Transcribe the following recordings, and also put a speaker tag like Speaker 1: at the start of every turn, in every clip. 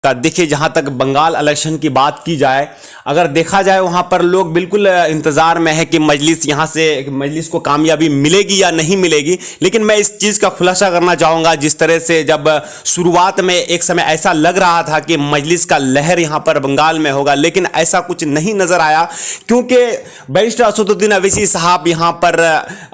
Speaker 1: का। देखिए, जहां तक बंगाल इलेक्शन की बात की जाए, अगर देखा जाए वहां पर लोग बिल्कुल इंतजार में है कि मजलिस को कामयाबी मिलेगी या नहीं मिलेगी। लेकिन मैं इस चीज का खुलासा करना चाहूंगा, जिस तरह से जब शुरुआत में एक समय ऐसा लग रहा था कि मजलिस का लहर यहां पर बंगाल में होगा, लेकिन ऐसा कुछ नहीं नजर आया, क्योंकि बैरिस्टर असदुद्दीन ओवैसी साहब यहां पर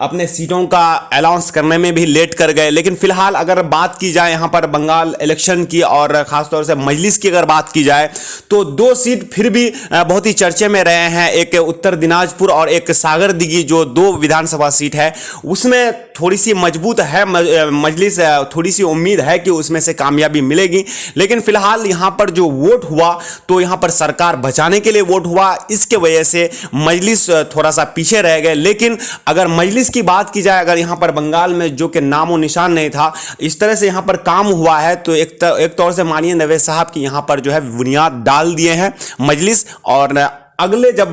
Speaker 1: अपने सीटों का अनाउंस करने में भी लेट कर गए। लेकिन फिलहाल अगर बात की जाए यहां पर बंगाल इलेक्शन की और खासतौर से मजलिस की अगर बात की जाए, तो दो सीट फिर भी बहुत ही चर्चे में रहे हैं। एक उत्तर दिनाजपुर और एक सागर दिघी, जो दो विधानसभा सीट है, उसमें थोड़ी सी मजबूत है मजलिस, थोड़ी सी उम्मीद है कि उसमें से कामयाबी मिलेगी। लेकिन फिलहाल यहां पर जो वोट हुआ, तो यहां पर सरकार बचाने के लिए वोट हुआ, इसके वजह से मजलिस थोड़ा सा पीछे रह गए। लेकिन अगर मजलिस की बात की जाए, अगर यहां पर बंगाल में जो कि नामो निशान नहीं था, इस तरह से यहां पर काम हुआ है, तो एक तौर से मानिए नवेद साहब की यहां पर जो है बुनियाद डाल दिए हैं मजलिस, और अगले जब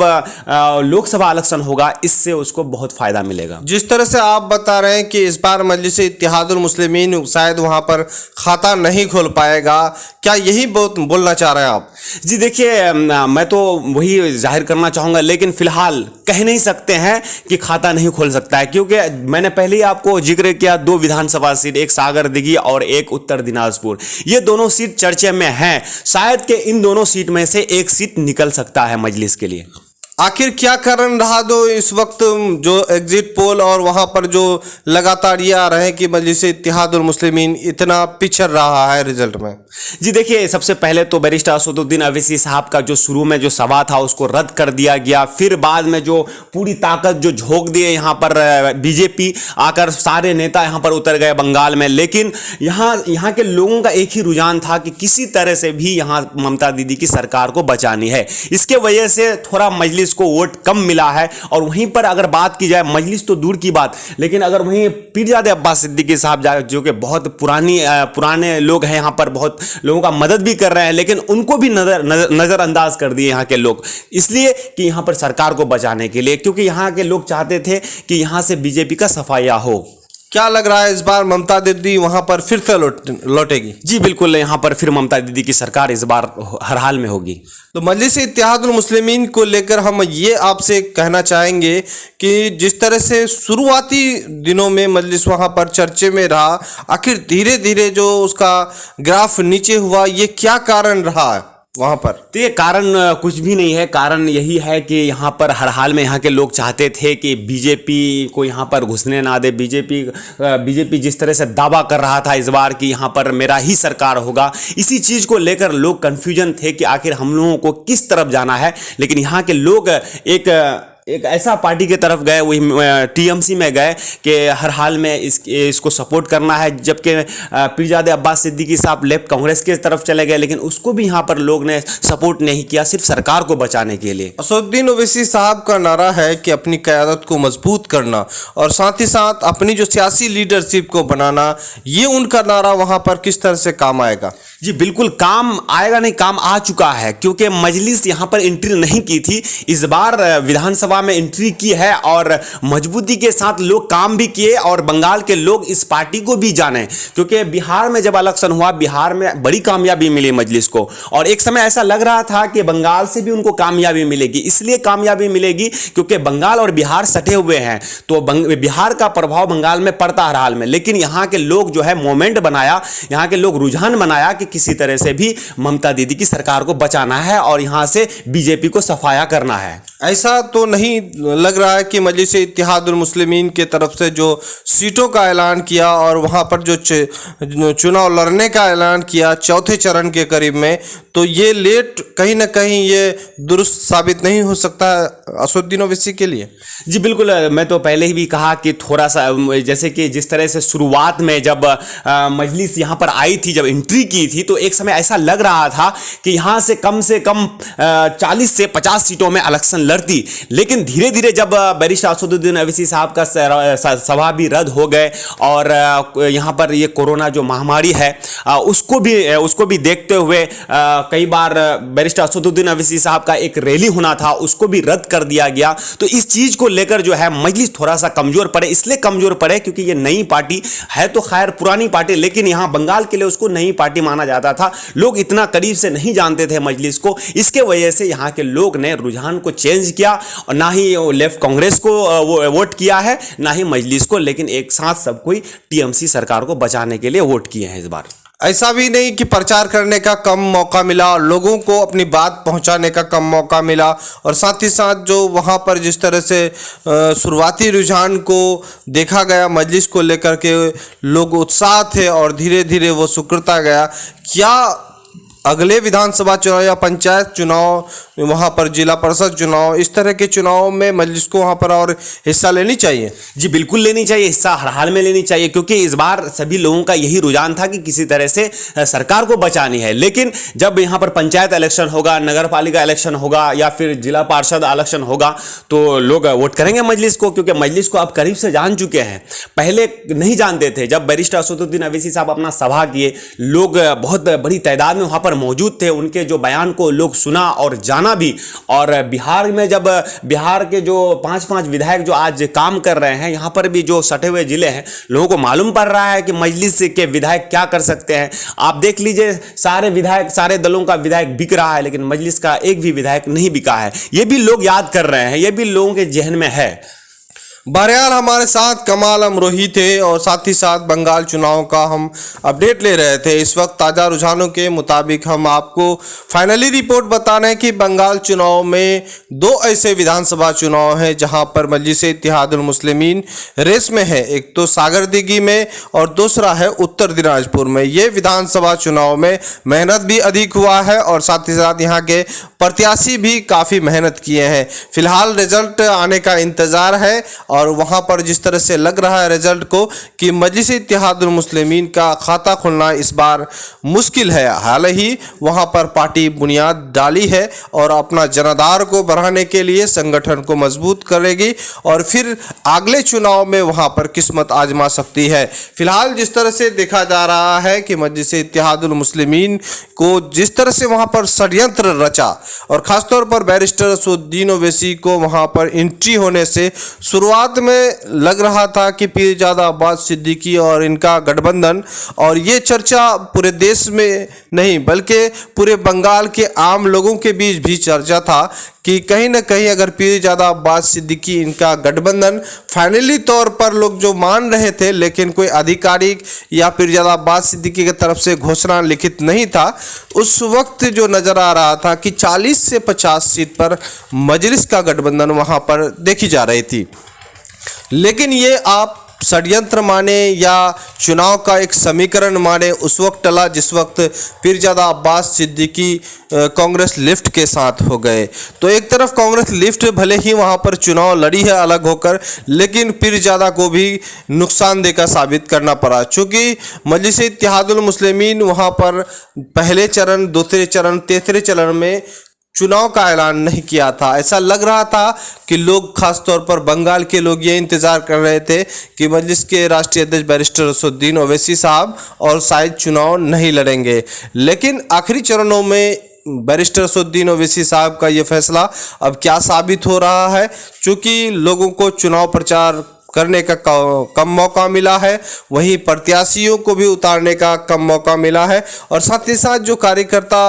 Speaker 1: लोकसभा इलेक्शन होगा, इससे उसको बहुत फायदा मिलेगा।
Speaker 2: जिस तरह से आप बता रहे हैं कि इस बार मजलिस इत्तेहादुल मुस्लिमीन शायद वहां पर खाता नहीं खोल पाएगा, क्या यही बोलना चाह रहे हैं आप?
Speaker 1: जी देखिए, मैं तो वही जाहिर करना चाहूंगा, लेकिन फिलहाल कह नहीं सकते हैं कि खाता नहीं खोल सकता है, क्योंकि मैंने पहले ही आपको जिक्र किया, दो विधानसभा सीट, एक सागर दिघी और एक उत्तर दिनाजपुर, ये दोनों सीट चर्चे में हैं। शायद कि इन दोनों सीट में से एक सीट निकल सकता है मजलिस के लिए।
Speaker 2: आखिर क्या कारण रहा दो इस वक्त जो एग्जिट पोल और वहां पर जो लगातार ये आ रहे हैं कि मजलिस इत्तेहादुल मुस्लिमीन इतना पिछड़ रहा है रिजल्ट में?
Speaker 1: जी देखिए, सबसे पहले तो बैरिस्टर असदुद्दीन ओवैसी साहब का जो शुरू में जो सभा था, उसको रद्द कर दिया गया। फिर बाद में जो पूरी ताकत जो झोंक दिए यहाँ पर बीजेपी, आकर सारे नेता यहाँ पर उतर गए बंगाल में। लेकिन यहाँ के लोगों का एक ही रुझान था कि किसी तरह से भी यहाँ ममता दीदी की सरकार को बचानी है। इसके वजह से थोड़ा मजलिस को वोट कम मिला है। और वहीं पर अगर बात की जाए, मजलिस तो दूर की बात, लेकिन अगर वहीं पीरजादे अब्बास सिद्दीकी साहब जो कि बहुत पुराने लोग हैं, यहाँ पर बहुत लोगों का मदद भी कर रहे हैं, लेकिन उनको भी नजरअंदाज कर दिए यहाँ के लोग, इसलिए कि यहाँ पर सरकार को बचाने के लिए, क्योंकि यहाँ के लोग चाहते थे कि यहाँ से बीजेपी का सफाया हो।
Speaker 2: क्या लग रहा है इस बार ममता दीदी वहां पर फिर से लौटेगी?
Speaker 1: जी बिल्कुल, यहाँ पर फिर ममता दीदी की सरकार इस बार हर हाल में होगी।
Speaker 2: तो मजलिस इत्तेहादुल मुस्लिमीन को लेकर हम ये आपसे कहना चाहेंगे कि जिस तरह से शुरुआती दिनों में मजलिस वहां पर चर्चे में रहा, आखिर धीरे धीरे जो उसका ग्राफ नीचे हुआ, ये क्या कारण रहा है वहां पर?
Speaker 1: तो ये कारण कुछ भी नहीं है। कारण यही है कि यहाँ पर हर हाल में यहाँ के लोग चाहते थे कि बीजेपी को यहाँ पर घुसने ना दे। बीजेपी जिस तरह से दावा कर रहा था इस बार कि यहाँ पर मेरा ही सरकार होगा, इसी चीज़ को लेकर लोग कन्फ्यूजन थे कि आखिर हम लोगों को किस तरफ जाना है। लेकिन यहाँ के लोग एक ऐसा पार्टी की तरफ गए, वही टीएमसी में गए कि हर हाल में इसको सपोर्ट करना है। जबकि पीरजादे अब्बास सिद्दीकी साहब लेफ्ट कांग्रेस की तरफ चले गए, लेकिन उसको भी यहाँ पर लोग ने सपोर्ट नहीं किया, सिर्फ सरकार को बचाने के लिए।
Speaker 2: असदुद्दीन ओवैसी साहब का नारा है कि अपनी क़यादत को मजबूत करना और साथ ही साथ अपनी जो सियासी लीडरशिप को बनाना, ये उनका नारा वहाँ पर किस तरह से काम आएगा?
Speaker 1: जी बिल्कुल काम आएगा, नहीं काम आ चुका है, क्योंकि मजलिस यहाँ पर एंट्री नहीं की थी, इस बार विधानसभा में एंट्री की है और मजबूती के साथ लोग काम भी किए और बंगाल के लोग इस पार्टी को भी जाने। क्योंकि बिहार में जब इलेक्शन हुआ, बिहार में बड़ी कामयाबी मिली मजलिस को, और एक समय ऐसा लग रहा था कि बंगाल से भी उनको कामयाबी मिलेगी। इसलिए कामयाबी मिलेगी क्योंकि बंगाल और बिहार सटे हुए हैं, तो बिहार का प्रभाव बंगाल में पड़ता हर हाल में। लेकिन यहाँ के लोग जो है मोमेंट बनाया, यहाँ के लोग रुझान बनाया कि किसी तरह से भी ममता दीदी की सरकार को बचाना है और यहाँ से बीजेपी को सफाया करना है।
Speaker 2: ऐसा तो नहीं लग रहा है कि मजलिस इत्तेहादुल मुस्लिमीन के तरफ से जो सीटों का ऐलान किया और वहां पर जो चुनाव लड़ने का ऐलान किया चौथे चरण के करीब में, तो ये लेट कहीं ना कहीं ये दुरुस्त साबित नहीं हो सकता असदुद्दीन ओवैसी के लिए?
Speaker 1: जी बिल्कुल, मैं तो पहले ही भी कहा कि थोड़ा सा जैसे कि जिस तरह से शुरुआत में जब मजलिस यहाँ पर आई थी, जब एंट्री की थी, तो एक समय ऐसा लग रहा था कि यहाँ से कम 40 से 50 सीटों में इलेक्शन लड़ती। लेकिन धीरे धीरे जब बैरिस्टर असदुद्दीन ओवैसी साहब का सभा भी रद्द हो गए और यहाँ पर ये कोरोना जो महामारी है उसको भी देखते हुए कई बार बैरिस्टर असदुद्दीन ओवैसी साहब का एक रैली होना था, उसको भी रद्द कर दिया गया। तो इस चीज को लेकर जो है मजलिस थोड़ा सा कमजोर पड़े, इसलिए कमजोर पड़े क्योंकि ये नई पार्टी है, तो खैर पुरानी पार्टी, लेकिन यहां बंगाल के लिए उसको नई पार्टी माना जाता था। लोग इतना करीब से नहीं जानते थे मजलिस को, इसके वजह से यहां के लोग ने रुझान को चेंज किया और ना ही लेफ्ट कांग्रेस को वोट किया है, ना ही मजलिस को, लेकिन एक साथ सब कोई टीएमसी सरकार को बचाने के लिए वोट किए हैं इस बार।
Speaker 2: ऐसा भी नहीं कि प्रचार करने का कम मौका मिला और लोगों को अपनी बात पहुंचाने का कम मौका मिला, और साथ ही साथ जो वहां पर जिस तरह से शुरुआती रुझान को देखा गया मजलिस को लेकर के लोग उत्साह थे और धीरे धीरे वो सुधरता गया। क्या अगले विधानसभा चुनाव या पंचायत चुनाव, वहां पर जिला परिषद चुनाव, इस तरह के चुनाव में मजलिस को वहां पर और हिस्सा लेनी चाहिए?
Speaker 1: जी बिल्कुल लेनी चाहिए, हिस्सा हर हाल में लेनी चाहिए, क्योंकि इस बार सभी लोगों का यही रुझान था कि किसी तरह से सरकार को बचानी है। लेकिन जब यहां पर पंचायत इलेक्शन होगा, नगर पालिका इलेक्शन होगा या फिर जिला पार्षद इलेक्शन होगा तो लोग वोट करेंगे मजलिस को, क्योंकि मजलिस को अब करीब से जान चुके हैं। पहले नहीं जानते थे। जब बैरिस्टर असदुद्दीन ओवैसी साहब अपना सभा किए, लोग बहुत बड़ी तादाद में वहां पर मौजूद थे, उनके जो बयान को लोग सुना और जाना भी। और बिहार में जब बिहार के जो 5 विधायक जो आज काम कर रहे हैं, यहां पर भी जो सटे हुए जिले हैं, लोगों को मालूम पड़ रहा है कि मजलिस के विधायक क्या कर सकते हैं। आप देख लीजिए, सारे विधायक, सारे दलों का विधायक बिक रहा है, लेकिन मजलिस का एक भी विधायक नहीं बिका है। ये भी लोग याद कर रहे हैं, ये भी लोगों के जहन में है।
Speaker 2: बहरहाल हमारे साथ कमाल अमरोही थे और साथ ही साथ बंगाल चुनाव का हम अपडेट ले रहे थे। इस वक्त ताज़ा रुझानों के मुताबिक हम आपको फाइनली रिपोर्ट बता रहे हैं कि बंगाल चुनाव में 2 ऐसे विधानसभा चुनाव हैं जहां पर मजलिस इत्तेहादुल मुस्लिमीन रेस में है। एक तो सागरदिघी में और दूसरा है उत्तर दिनाजपुर में। ये विधानसभा चुनाव में मेहनत भी अधिक हुआ है और साथ ही साथ यहाँ के प्रत्याशी भी काफ़ी मेहनत किए हैं। फिलहाल रिजल्ट आने का इंतज़ार है और वहां पर जिस तरह से लग रहा है रिजल्ट को कि मजलिस इत्तेहादुल मुस्लिमीन का खाता खुलना इस बार मुश्किल है। हाल ही वहां पर पार्टी बुनियाद डाली है और अपना जनाधार को बढ़ाने के लिए संगठन को मजबूत करेगी और फिर अगले चुनाव में वहां पर किस्मत आजमा सकती है। फिलहाल जिस तरह से देखा जा रहा है कि मजलिस इत्तेहादुल मुस्लिमीन को जिस तरह से वहां पर षड्यंत्र रचा और खासतौर पर बैरिस्टर असदुद्दीन ओवैसी को वहां पर एंट्री होने से शुरुआत में लग रहा था कि पीरजादा अब्बास सिद्दीकी और इनका गठबंधन, और ये चर्चा पूरे देश में नहीं बल्कि पूरे बंगाल के आम लोगों के बीच भी चर्चा था कि कहीं ना कहीं अगर पीरजादा अब्बास सिद्दीकी इनका गठबंधन फाइनली तौर पर लोग जो मान रहे थे, लेकिन कोई आधिकारिक या पीरजादा अब्बास सिद्दीकी की तरफ से घोषणा लिखित नहीं था, उस वक्त जो नजर आ रहा था कि 40 से 50 सीट पर मजलिस का गठबंधन वहां पर देखी जा रही थी। लेकिन ये आप षड्यंत्र माने या चुनाव का एक समीकरण माने उस वक्त टला जिस वक्त पीरजादा अब्बास सिद्दीकी कांग्रेस लिफ्ट के साथ हो गए। तो एक तरफ कांग्रेस लिफ्ट भले ही वहां पर चुनाव लड़ी है अलग होकर, लेकिन पीरजादा को भी नुकसानदेह का साबित करना पड़ा, चूँकि मजलिस इत्तेहादुल मुस्लिमीन वहां पर पहले चरण, दूसरे चरण, तीसरे चरण में चुनाव का ऐलान नहीं किया था। ऐसा लग रहा था कि लोग, खासतौर पर बंगाल के लोग, ये इंतज़ार कर रहे थे कि मजलिस के राष्ट्रीय अध्यक्ष बैरिस्टर असदुद्दीन ओवैसी साहब और शायद चुनाव नहीं लड़ेंगे। लेकिन आखिरी चरणों में बैरिस्टर असदुद्दीन ओवैसी साहब का ये फैसला अब क्या साबित हो रहा है, चूँकि लोगों को चुनाव प्रचार करने का कम मौका मिला है, वहीं प्रत्याशियों को भी उतारने का कम मौका मिला है, और साथ ही साथ जो कार्यकर्ता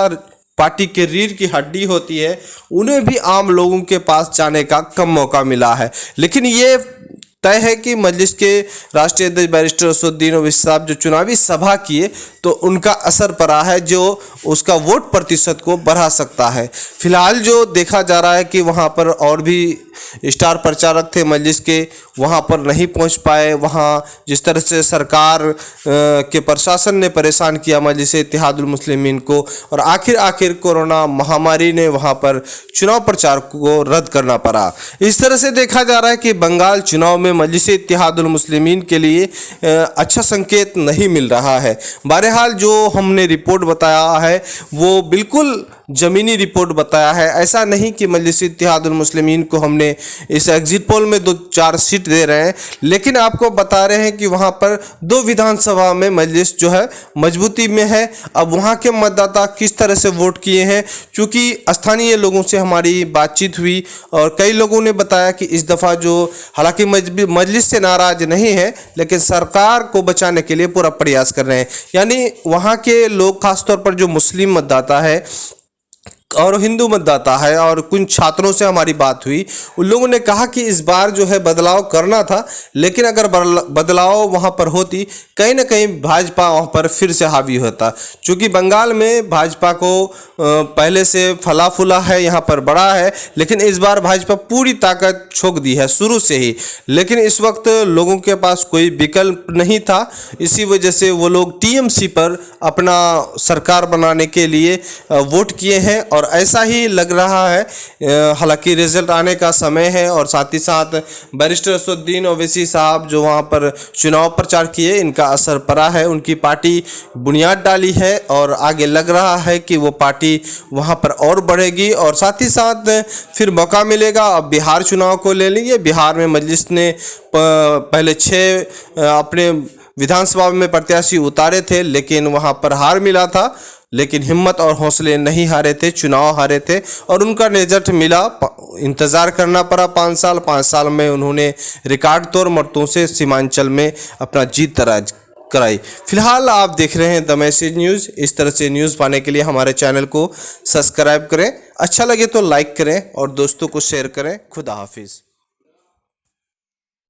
Speaker 2: पार्टी के रीढ़ की हड्डी होती है उन्हें भी आम लोगों के पास जाने का कम मौका मिला है। लेकिन ये तय है कि मजलिस के राष्ट्रीय अध्यक्ष बैरिस्टर असदुद्दीन ओवैसी साहब जो चुनावी सभा किए तो उनका असर पड़ा है जो उसका वोट प्रतिशत को बढ़ा सकता है। फिलहाल जो देखा जा रहा है कि वहाँ पर और भी स्टार प्रचारक थे मजलिस के, वहाँ पर नहीं पहुँच पाए। वहाँ जिस तरह से सरकार के प्रशासन ने परेशान किया मजलिस इत्तेहादुल मुस्लिमीन को, और आखिर कोरोना महामारी ने वहाँ पर चुनाव प्रचार को रद्द करना पड़ा। इस तरह से देखा जा रहा है कि बंगाल चुनाव में मजलिस इत्तेहादुल मुस्लिमीन के लिए अच्छा संकेत नहीं मिल रहा है। बहरहाल जो हमने रिपोर्ट बताया है वो बिल्कुल ज़मीनी रिपोर्ट बताया है। ऐसा नहीं कि मजलिस इत्तेहादुल मुस्लिमीन को हमने इस एग्जिट पोल में 2-4 सीट दे रहे हैं, लेकिन आपको बता रहे हैं कि वहाँ पर 2 विधानसभा में मजलिस जो है मजबूती में है। अब वहाँ के मतदाता किस तरह से वोट किए हैं, चूँकि स्थानीय लोगों से हमारी बातचीत हुई और कई लोगों ने बताया कि इस दफ़ा जो हालांकि मजलिस से नाराज नहीं है, लेकिन सरकार को बचाने के लिए पूरा प्रयास कर रहे हैं। यानी वहाँ के लोग, खासतौर पर जो मुस्लिम मतदाता है और हिंदू मतदाता है, और कुछ छात्रों से हमारी बात हुई, उन लोगों ने कहा कि इस बार जो है बदलाव करना था, लेकिन अगर बदलाव वहाँ पर होती, कहीं ना कहीं भाजपा वहाँ पर फिर से हावी होता। क्योंकि बंगाल में भाजपा को पहले से फला फूला है, यहाँ पर बड़ा है, लेकिन इस बार भाजपा पूरी ताकत झोंक दी है शुरू से ही। लेकिन इस वक्त लोगों के पास कोई विकल्प नहीं था, इसी वजह से वो लोग टीएमसी पर अपना सरकार बनाने के लिए वोट किए हैं। और ऐसा ही लग रहा है, हालांकि रिजल्ट आने का समय है, और साथ ही साथ बैरिस्टर असदुद्दीन ओवैसी साहब जो वहाँ पर चुनाव प्रचार किए, इनका असर पड़ा है, उनकी पार्टी बुनियाद डाली है और आगे लग रहा है कि वो पार्टी वहाँ पर और बढ़ेगी। और साथ ही साथ फिर मौका मिलेगा। अब बिहार चुनाव को ले लीजिए, बिहार में मजलिस ने पहले 6 अपने विधानसभा में प्रत्याशी उतारे थे, लेकिन वहाँ पर हार मिला था, लेकिन हिम्मत और हौसले नहीं हारे थे, चुनाव हारे थे और उनका रिजल्ट मिला। इंतज़ार करना पड़ा 5 साल। 5 साल में उन्होंने रिकॉर्ड तोड़ मतों से सीमांचल में अपना जीत दराज कराई। फिलहाल आप देख रहे हैं द मैसेज न्यूज़। इस तरह से न्यूज़ पाने के लिए हमारे चैनल को सब्सक्राइब करें, अच्छा लगे तो लाइक करें और दोस्तों को शेयर करें। खुदा हाफिज़।